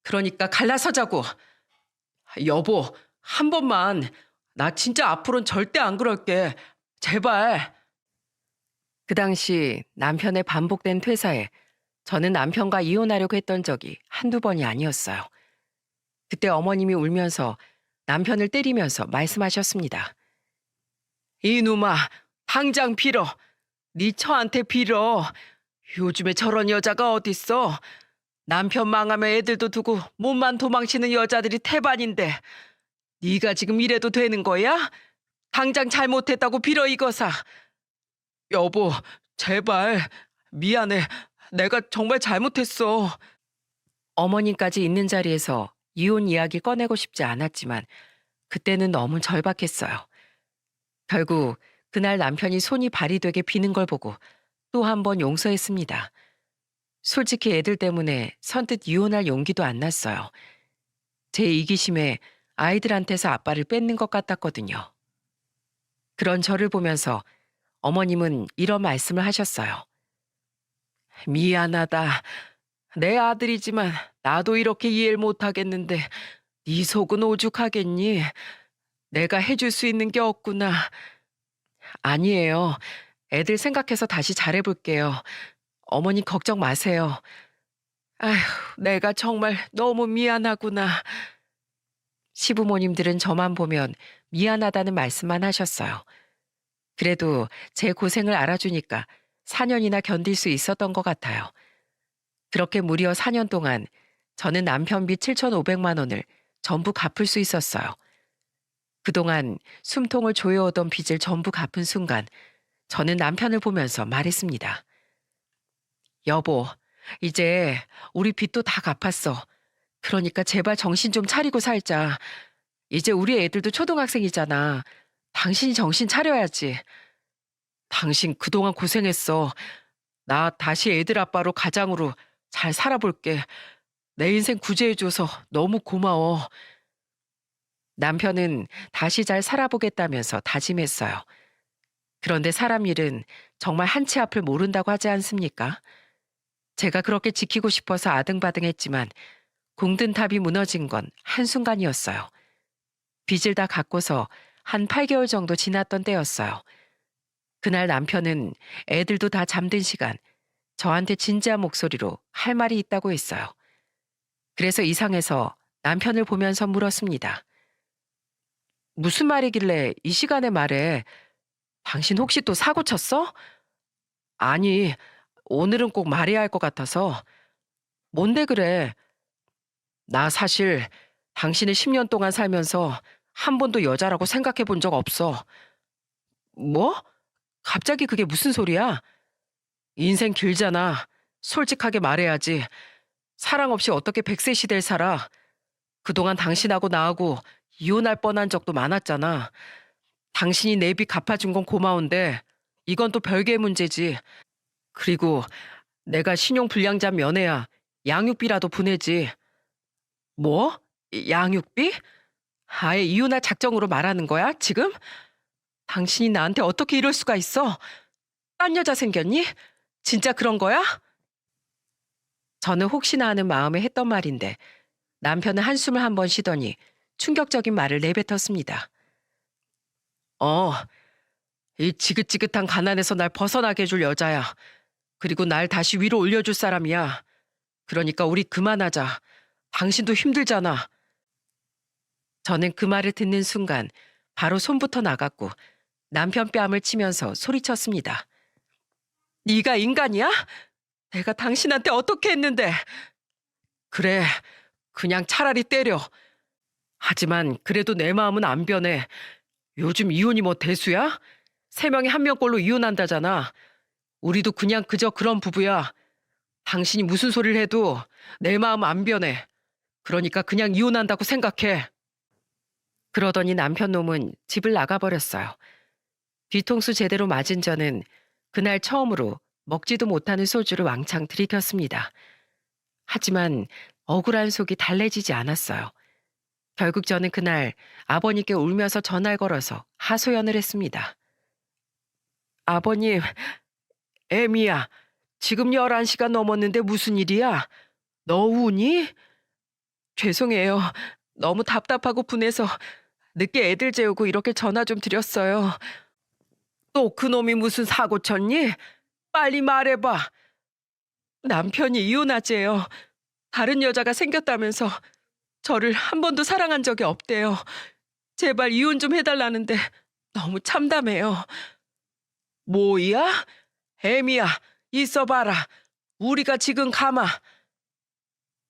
그러니까 갈라서자고. 여보, 한 번만. 나 진짜 앞으로는 절대 안 그럴게. 제발. 그 당시 남편의 반복된 퇴사에 저는 남편과 이혼하려고 했던 적이 한두 번이 아니었어요. 그때 어머님이 울면서 남편을 때리면서 말씀하셨습니다. 이놈아, 당장 빌어. 네 처한테 빌어. 요즘에 저런 여자가 어딨어. 남편 망하면 애들도 두고 몸만 도망치는 여자들이 태반인데 네가 지금 이래도 되는 거야? 당장 잘못했다고 빌어 이거사. 여보, 제발. 미안해. 내가 정말 잘못했어. 어머님까지 있는 자리에서 이혼 이야기 꺼내고 싶지 않았지만 그때는 너무 절박했어요. 결국 그날 남편이 손이 발이 되게 비는 걸 보고 또 한 번 용서했습니다. 솔직히 애들 때문에 선뜻 이혼할 용기도 안 났어요. 제 이기심에 아이들한테서 아빠를 뺏는 것 같았거든요. 그런 저를 보면서 어머님은 이런 말씀을 하셨어요. 미안하다. 내 아들이지만 나도 이렇게 이해를 못하겠는데 네 속은 오죽하겠니? 내가 해줄 수 있는 게 없구나. 아니에요. 애들 생각해서 다시 잘해볼게요. 어머니 걱정 마세요. 아휴, 내가 정말 너무 미안하구나. 시부모님들은 저만 보면 미안하다는 말씀만 하셨어요. 그래도 제 고생을 알아주니까 4년이나 견딜 수 있었던 것 같아요. 그렇게 무려 4년 동안 저는 남편비 7,500만 원을 전부 갚을 수 있었어요. 그동안 숨통을 조여오던 빚을 전부 갚은 순간 저는 남편을 보면서 말했습니다. 여보, 이제 우리 빚도 다 갚았어. 그러니까 제발 정신 좀 차리고 살자. 이제 우리 애들도 초등학생이잖아. 당신이 정신 차려야지. 당신 그동안 고생했어. 나 다시 애들 아빠로 가장으로 잘 살아볼게. 내 인생 구제해줘서 너무 고마워. 남편은 다시 잘 살아보겠다면서 다짐했어요. 그런데 사람 일은 정말 한치 앞을 모른다고 하지 않습니까? 제가 그렇게 지키고 싶어서 아등바등했지만 공든 탑이 무너진 건 한순간이었어요. 빚을 다 갚고서 한 8개월 정도 지났던 때였어요. 그날 남편은 애들도 다 잠든 시간 저한테 진지한 목소리로 할 말이 있다고 했어요. 그래서 이상해서 남편을 보면서 물었습니다. 무슨 말이길래 이 시간에 말해? 당신 혹시 또 사고 쳤어? 아니, 오늘은 꼭 말해야 할 것 같아서. 뭔데 그래? 나 사실 당신을 10년 동안 살면서 한 번도 여자라고 생각해 본 적 없어. 뭐? 갑자기 그게 무슨 소리야? 인생 길잖아. 솔직하게 말해야지. 사랑 없이 어떻게 100세 시대를 살아? 그동안 당신하고 나하고 이혼할 뻔한 적도 많았잖아. 당신이 내 빚 갚아준 건 고마운데 이건 또 별개의 문제지. 그리고 내가 신용불량자 면회야 양육비라도 보내지. 뭐? 양육비? 아예 이혼할 작정으로 말하는 거야, 지금? 당신이 나한테 어떻게 이럴 수가 있어? 딴 여자 생겼니? 진짜 그런 거야? 저는 혹시나 하는 마음에 했던 말인데 남편은 한숨을 한 번 쉬더니 충격적인 말을 내뱉었습니다. 어, 이 지긋지긋한 가난에서 날 벗어나게 해줄 여자야. 그리고 날 다시 위로 올려줄 사람이야. 그러니까 우리 그만하자. 당신도 힘들잖아. 저는 그 말을 듣는 순간 바로 손부터 나갔고 남편 뺨을 치면서 소리쳤습니다. 네가 인간이야? 내가 당신한테 어떻게 했는데? 그래, 그냥 차라리 때려. 하지만 그래도 내 마음은 안 변해. 요즘 이혼이 뭐 대수야? 3명이 1명꼴로 이혼한다잖아. 우리도 그냥 그저 그런 부부야. 당신이 무슨 소리를 해도 내 마음 안 변해. 그러니까 그냥 이혼한다고 생각해. 그러더니 남편 놈은 집을 나가버렸어요. 뒤통수 제대로 맞은 저는 그날 처음으로 먹지도 못하는 소주를 왕창 들이켰습니다. 하지만 억울한 속이 달래지지 않았어요. 결국 저는 그날 아버님께 울면서 전화를 걸어서 하소연을 했습니다. 아버님, 애미야, 지금 11시가 넘었는데 무슨 일이야? 너 우니? 죄송해요. 너무 답답하고 분해서 늦게 애들 재우고 이렇게 전화 좀 드렸어요. 또 그놈이 무슨 사고 쳤니? 빨리 말해봐. 남편이 이혼하재요. 다른 여자가 생겼다면서 저를 한 번도 사랑한 적이 없대요. 제발 이혼 좀 해달라는데 너무 참담해요. 뭐야? 애미야, 있어봐라. 우리가 지금 가마.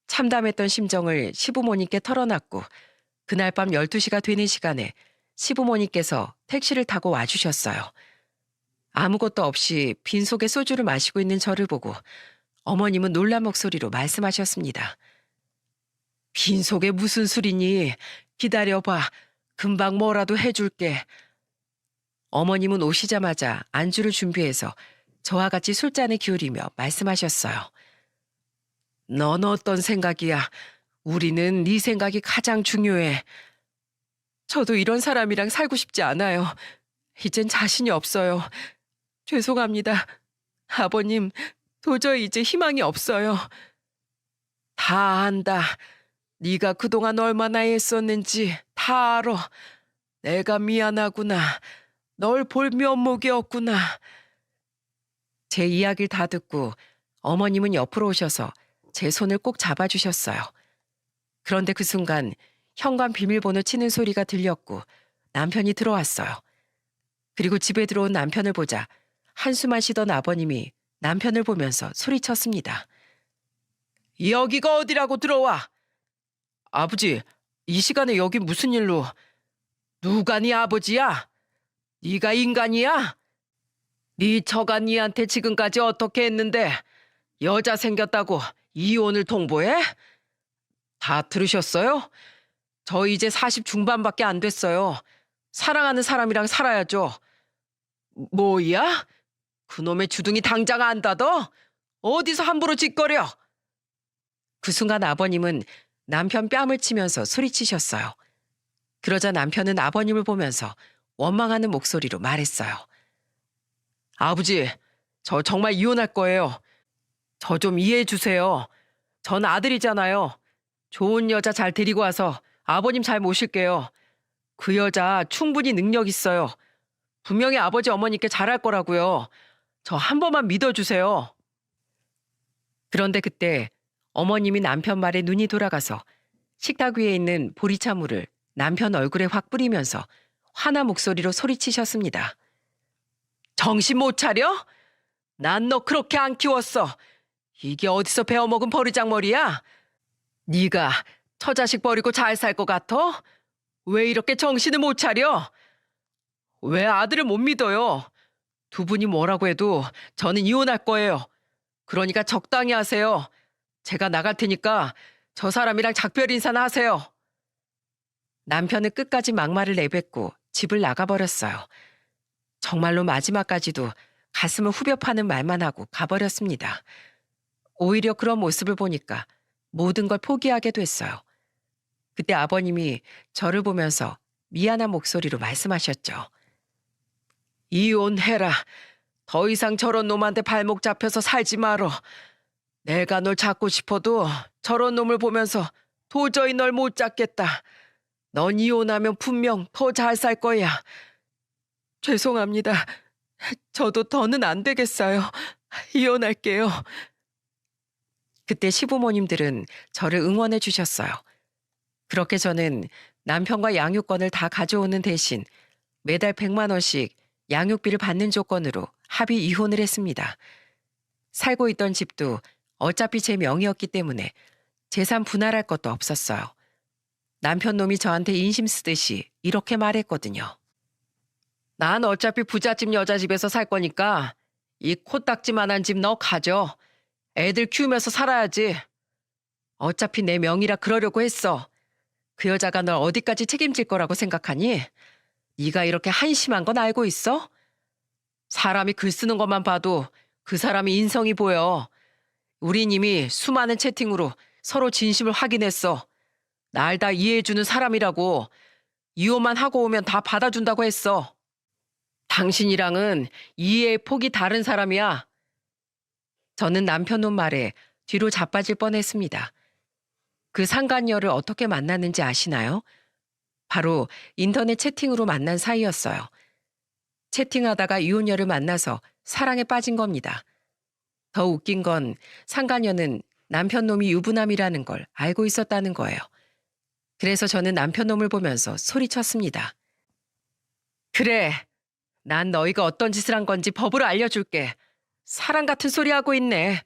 참담했던 심정을 시부모님께 털어놨고 그날 밤 12시가 되는 시간에 시부모님께서 택시를 타고 와주셨어요. 아무것도 없이 빈속에 소주를 마시고 있는 저를 보고 어머님은 놀란 목소리로 말씀하셨습니다. 빈속에 무슨 술이니? 기다려봐. 금방 뭐라도 해줄게. 어머님은 오시자마자 안주를 준비해서 저와 같이 술잔에 기울이며 말씀하셨어요. 넌 어떤 생각이야? 우리는 네 생각이 가장 중요해. 저도 이런 사람이랑 살고 싶지 않아요. 이젠 자신이 없어요. 죄송합니다. 아버님, 도저히 이제 희망이 없어요. 다 안다. 네가 그동안 얼마나 애썼는지 다 알아. 내가 미안하구나. 널 볼 면목이 없구나. 제 이야기를 다 듣고 어머님은 옆으로 오셔서 제 손을 꼭 잡아주셨어요. 그런데 그 순간 현관 비밀번호 치는 소리가 들렸고 남편이 들어왔어요. 그리고 집에 들어온 남편을 보자 한숨만 쉬던 아버님이 남편을 보면서 소리쳤습니다. 여기가 어디라고 들어와? 아버지, 이 시간에 여기 무슨 일로? 누가 네 아버지야? 네가 인간이야? 네 처가 니한테 지금까지 어떻게 했는데 여자 생겼다고 이혼을 통보해? 다 들으셨어요? 저 이제 40 중반밖에 안 됐어요. 사랑하는 사람이랑 살아야죠. 뭐야? 그놈의 주둥이 당장 안 닫어? 어디서 함부로 짓거려? 그 순간 아버님은 남편 뺨을 치면서 소리치셨어요. 그러자 남편은 아버님을 보면서 원망하는 목소리로 말했어요. 아버지, 저 정말 이혼할 거예요. 저 좀 이해해 주세요. 전 아들이잖아요. 좋은 여자 잘 데리고 와서 아버님 잘 모실게요. 그 여자 충분히 능력 있어요. 분명히 아버지 어머니께 잘할 거라고요. 저 한 번만 믿어주세요. 그런데 그때 어머님이 남편 말에 눈이 돌아가서 식탁 위에 있는 보리차물을 남편 얼굴에 확 뿌리면서 화난 목소리로 소리치셨습니다. 정신 못 차려? 난 너 그렇게 안 키웠어. 이게 어디서 배워먹은 버르장머리야? 네가 처자식 버리고 잘 살 것 같아? 왜 이렇게 정신을 못 차려? 왜 아들을 못 믿어요? 두 분이 뭐라고 해도 저는 이혼할 거예요. 그러니까 적당히 하세요. 제가 나갈 테니까 저 사람이랑 작별 인사나 하세요. 남편은 끝까지 막말을 내뱉고 집을 나가버렸어요. 정말로 마지막까지도 가슴을 후벼 파는 말만 하고 가버렸습니다. 오히려 그런 모습을 보니까 모든 걸 포기하게 됐어요. 그때 아버님이 저를 보면서 미안한 목소리로 말씀하셨죠. 이혼해라. 더 이상 저런 놈한테 발목 잡혀서 살지 말어. 내가 널 잡고 싶어도 저런 놈을 보면서 도저히 널 못 잡겠다. 넌 이혼하면 분명 더 잘 살 거야. 죄송합니다. 저도 더는 안 되겠어요. 이혼할게요. 그때 시부모님들은 저를 응원해 주셨어요. 그렇게 저는 남편과 양육권을 다 가져오는 대신 매달 100만 원씩 양육비를 받는 조건으로 합의 이혼을 했습니다. 살고 있던 집도 어차피 제 명의였기 때문에 재산 분할할 것도 없었어요. 남편 놈이 저한테 인심 쓰듯이 이렇게 말했거든요. 난 어차피 부잣집 여자 집에서 살 거니까 이 코딱지만한 집 너 가져. 애들 키우면서 살아야지. 어차피 내 명의라 그러려고 했어. 그 여자가 널 어디까지 책임질 거라고 생각하니? 네가 이렇게 한심한 건 알고 있어? 사람이 글 쓰는 것만 봐도 그 사람이 인성이 보여. 우린 이미 수많은 채팅으로 서로 진심을 확인했어. 날 다 이해해주는 사람이라고. 이혼만 하고 오면 다 받아준다고 했어. 당신이랑은 이해의 폭이 다른 사람이야. 저는 남편 놈 말에 뒤로 자빠질 뻔했습니다. 그 상간녀를 어떻게 만났는지 아시나요? 바로 인터넷 채팅으로 만난 사이였어요. 채팅하다가 이혼녀를 만나서 사랑에 빠진 겁니다. 더 웃긴 건 상간녀는 남편 놈이 유부남이라는 걸 알고 있었다는 거예요. 그래서 저는 남편 놈을 보면서 소리쳤습니다. 그래, 난 너희가 어떤 짓을 한 건지 법으로 알려줄게. 사랑 같은 소리 하고 있네.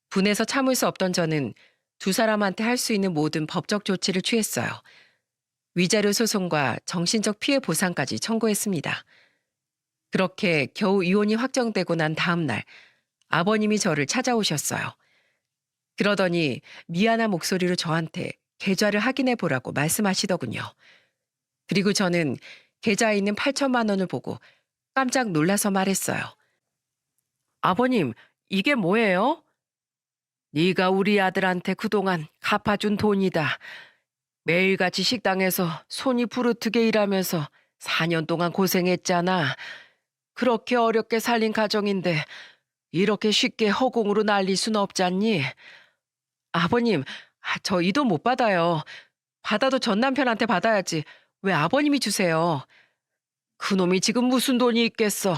분해서 참을 수 없던 저는 두 사람한테 할 수 있는 모든 법적 조치를 취했어요. 위자료 소송과 정신적 피해 보상까지 청구했습니다. 그렇게 겨우 이혼이 확정되고 난 다음 날 아버님이 저를 찾아오셨어요. 그러더니 미안한 목소리로 저한테 계좌를 확인해 보라고 말씀하시더군요. 그리고 저는 계좌에 있는 8천만 원을 보고 깜짝 놀라서 말했어요. 아버님, 이게 뭐예요? 네가 우리 아들한테 그동안 갚아준 돈이다. 매일같이 식당에서 손이 부르트게 일하면서 4년 동안 고생했잖아. 그렇게 어렵게 살린 가정인데 이렇게 쉽게 허공으로 날릴 순 없잖니? 아버님, 저 이 돈 못 받아요. 받아도 전 남편한테 받아야지. 왜 아버님이 주세요? 그놈이 지금 무슨 돈이 있겠어.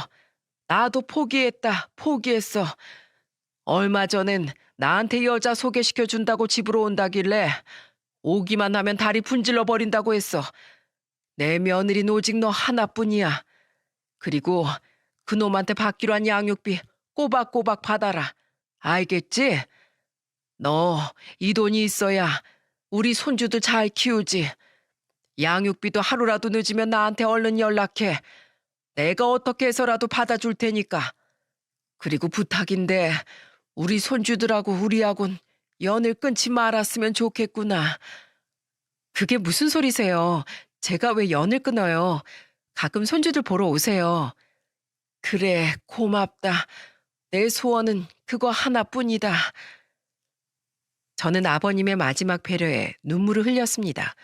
나도 포기했다, 포기했어. 얼마 전엔 나한테 여자 소개시켜준다고 집으로 온다길래 오기만 하면 다리 분질러 버린다고 했어. 내 며느리는 오직 너 하나뿐이야. 그리고 그놈한테 받기로 한 양육비 꼬박꼬박 받아라. 알겠지? 너 이 돈이 있어야 우리 손주들 잘 키우지. 양육비도 하루라도 늦으면 나한테 얼른 연락해. 내가 어떻게 해서라도 받아줄 테니까. 그리고 부탁인데 우리 손주들하고 우리하고는 연을 끊지 말았으면 좋겠구나. 그게 무슨 소리세요? 제가 왜 연을 끊어요? 가끔 손주들 보러 오세요. 그래, 고맙다. 내 소원은 그거 하나뿐이다. 저는 아버님의 마지막 배려에 눈물을 흘렸습니다.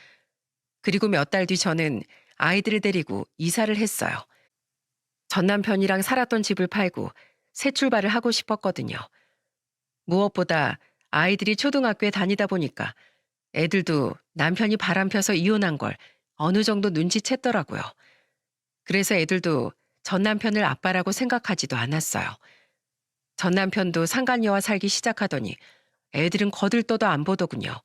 그리고 몇 달 뒤 저는 아이들을 데리고 이사를 했어요. 전 남편이랑 살았던 집을 팔고 새 출발을 하고 싶었거든요. 무엇보다 아이들이 초등학교에 다니다 보니까 애들도 남편이 바람 펴서 이혼한 걸 어느 정도 눈치챘더라고요. 그래서 애들도 전 남편을 아빠라고 생각하지도 않았어요. 전 남편도 상간녀와 살기 시작하더니 애들은 거들떠도 안 보더군요.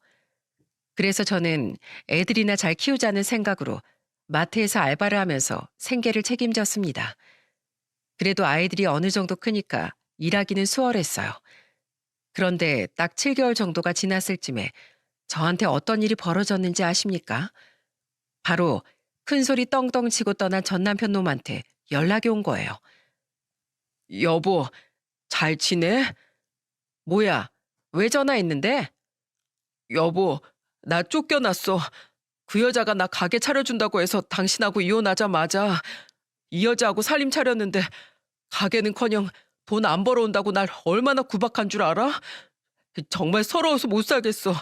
그래서 저는 애들이나 잘 키우자는 생각으로 마트에서 알바를 하면서 생계를 책임졌습니다. 그래도 아이들이 어느 정도 크니까 일하기는 수월했어요. 그런데 딱 7개월 정도가 지났을 쯤에 저한테 어떤 일이 벌어졌는지 아십니까? 바로 큰 소리 떵떵 치고 떠난 전 남편 놈한테 연락이 온 거예요. 여보, 잘 지내? 뭐야, 왜 전화했는데? 여보, 나 쫓겨났어. 그 여자가 나 가게 차려준다고 해서 당신하고 이혼하자마자 이 여자하고 살림 차렸는데 가게는커녕 돈 안 벌어온다고 날 얼마나 구박한 줄 알아? 정말 서러워서 못 살겠어.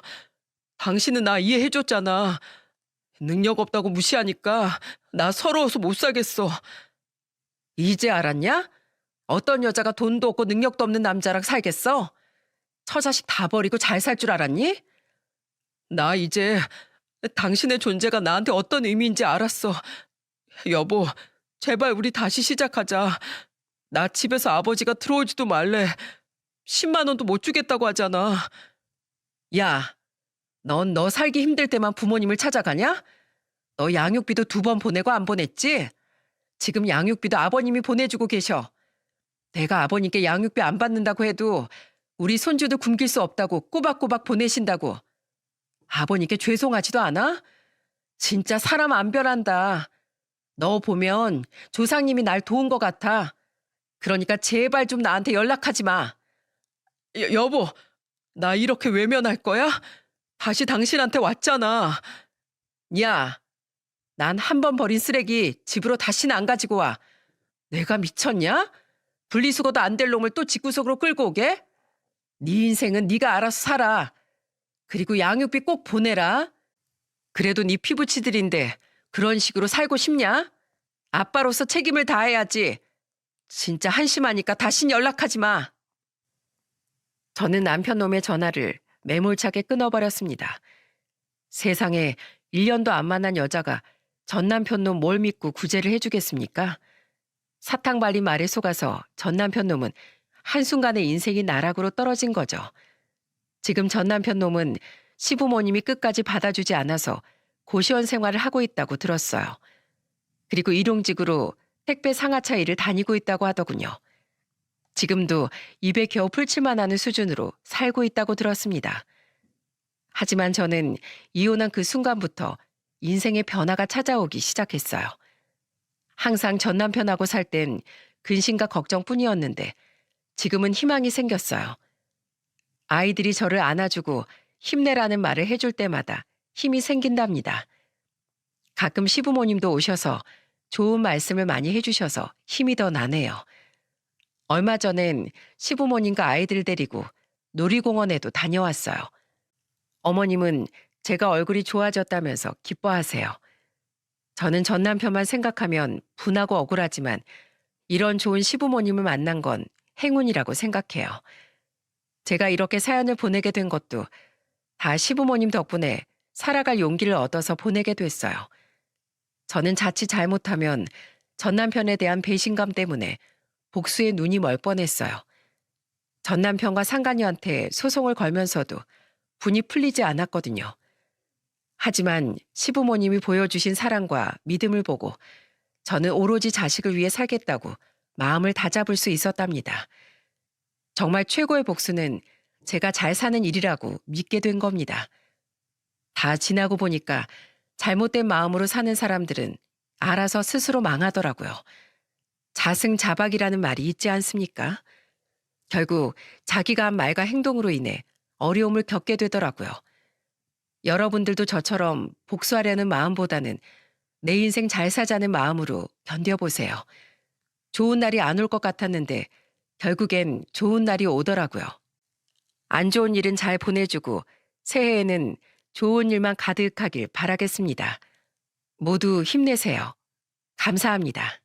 당신은 나 이해해줬잖아. 능력 없다고 무시하니까 나 서러워서 못 살겠어. 이제 알았냐? 어떤 여자가 돈도 없고 능력도 없는 남자랑 살겠어? 처자식 다 버리고 잘 살 줄 알았니? 나 이제 당신의 존재가 나한테 어떤 의미인지 알았어. 여보, 제발 우리 다시 시작하자. 나 집에서 아버지가 들어오지도 말래. 10만 원도 못 주겠다고 하잖아. 야, 넌 너 살기 힘들 때만 부모님을 찾아가냐? 너 양육비도 2번 보내고 안 보냈지? 지금 양육비도 아버님이 보내주고 계셔. 내가 아버님께 양육비 안 받는다고 해도 우리 손주도 굶길 수 없다고 꼬박꼬박 보내신다고. 아버님께 죄송하지도 않아? 진짜 사람 안 변한다. 너 보면 조상님이 날 도운 것 같아. 그러니까 제발 좀 나한테 연락하지 마. 여보, 나 이렇게 외면할 거야? 다시 당신한테 왔잖아. 야, 난 한 번 버린 쓰레기 집으로 다시는 안 가지고 와. 내가 미쳤냐? 분리수거도 안 될 놈을 또 집구석으로 끌고 오게? 네 인생은 네가 알아서 살아. 그리고 양육비 꼭 보내라. 그래도 네 피부치들인데 그런 식으로 살고 싶냐? 아빠로서 책임을 다해야지. 진짜 한심하니까 다신 연락하지 마. 저는 남편 놈의 전화를 매몰차게 끊어버렸습니다. 세상에 1년도 안 만난 여자가 전 남편 놈 뭘 믿고 구제를 해주겠습니까? 사탕 발린 말에 속아서 전 남편 놈은 한순간에 인생이 나락으로 떨어진 거죠. 지금 전 남편 놈은 시부모님이 끝까지 받아주지 않아서 고시원 생활을 하고 있다고 들었어요. 그리고 일용직으로 택배 상하차 일을 다니고 있다고 하더군요. 지금도 입에 겨우 풀칠만 하는 수준으로 살고 있다고 들었습니다. 하지만 저는 이혼한 그 순간부터 인생의 변화가 찾아오기 시작했어요. 항상 전 남편하고 살 땐 근심과 걱정뿐이었는데 지금은 희망이 생겼어요. 아이들이 저를 안아주고 힘내라는 말을 해줄 때마다 힘이 생긴답니다. 가끔 시부모님도 오셔서 좋은 말씀을 많이 해주셔서 힘이 더 나네요. 얼마 전엔 시부모님과 아이들 데리고 놀이공원에도 다녀왔어요. 어머님은 제가 얼굴이 좋아졌다면서 기뻐하세요. 저는 전 남편만 생각하면 분하고 억울하지만 이런 좋은 시부모님을 만난 건 행운이라고 생각해요. 제가 이렇게 사연을 보내게 된 것도 다 시부모님 덕분에 살아갈 용기를 얻어서 보내게 됐어요. 저는 자칫 잘못하면 전 남편에 대한 배신감 때문에 복수의 눈이 멀 뻔했어요. 전 남편과 상간녀한테 소송을 걸면서도 분이 풀리지 않았거든요. 하지만 시부모님이 보여주신 사랑과 믿음을 보고 저는 오로지 자식을 위해 살겠다고 마음을 다잡을 수 있었답니다. 정말 최고의 복수는 제가 잘 사는 일이라고 믿게 된 겁니다. 다 지나고 보니까 잘못된 마음으로 사는 사람들은 알아서 스스로 망하더라고요. 자승자박이라는 말이 있지 않습니까? 결국 자기가 한 말과 행동으로 인해 어려움을 겪게 되더라고요. 여러분들도 저처럼 복수하려는 마음보다는 내 인생 잘 사자는 마음으로 견뎌보세요. 좋은 날이 안 올 것 같았는데 결국엔 좋은 날이 오더라고요. 안 좋은 일은 잘 보내주고 새해에는 좋은 일만 가득하길 바라겠습니다. 모두 힘내세요. 감사합니다.